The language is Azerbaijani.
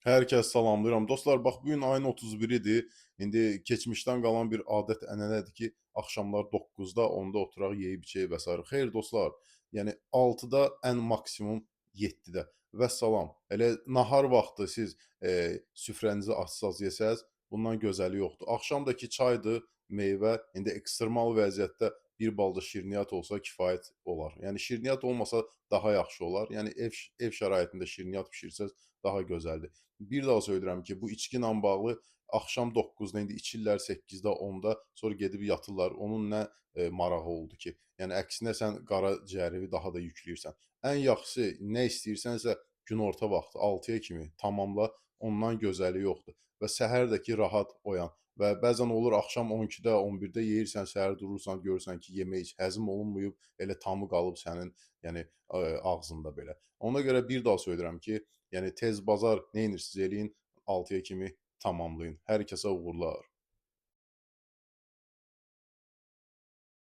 Hər kəs salamlayıram. Dostlar, bax bu gün ayın 31-idir. İndi keçmişdən qalan bir adət-ənənədir ki, axşamlar 9-da, 10-da oturaq, yeyib-içək və s. Xeyr dostlar, yəni 6-da, ən maksimum 7-də. Vəssalam. Elə nahar vaxtı siz süfrənizi açsaz, yesəz, bundan gözəli yoxdur. Axşam da ki çaydır, meyvə, indi ekstremal vəziyyətdə bir bal da şirniyyat olsa kifayət olar. Yəni şirniyyat olmasa daha yaxşı olar. Yəni ev şəraitində şirniyyat bişirsəz daha gözəldir. Bir daha söyləyirəm ki, bu içki ilə bağlı axşam 9-da indi içirlər 8-də, 10-da, sonra gedib yatırlar. Onun nə marağı oldu ki? Yəni əksinə sən qaraciyəri daha da yükləyirsən. Ən yaxşısı nə istəyirsənsə günorta vaxtı 6-ya kimi tamamla, ondan gözəli yoxdur. Və səhər də ki rahat oyan. Və bəzən olur axşam 12-də, 11-də yeyirsən, səhər durursan, görürsən ki, yemək heç həzm olunmayıb, elə tamı qalıb sənin, yəni ağzında belə. Ona görə bir daha söyləyirəm ki, yəni tez bazar neynirsiz eləyin, 6-ya kimi tamamlayın. Hər kəsə uğurlar.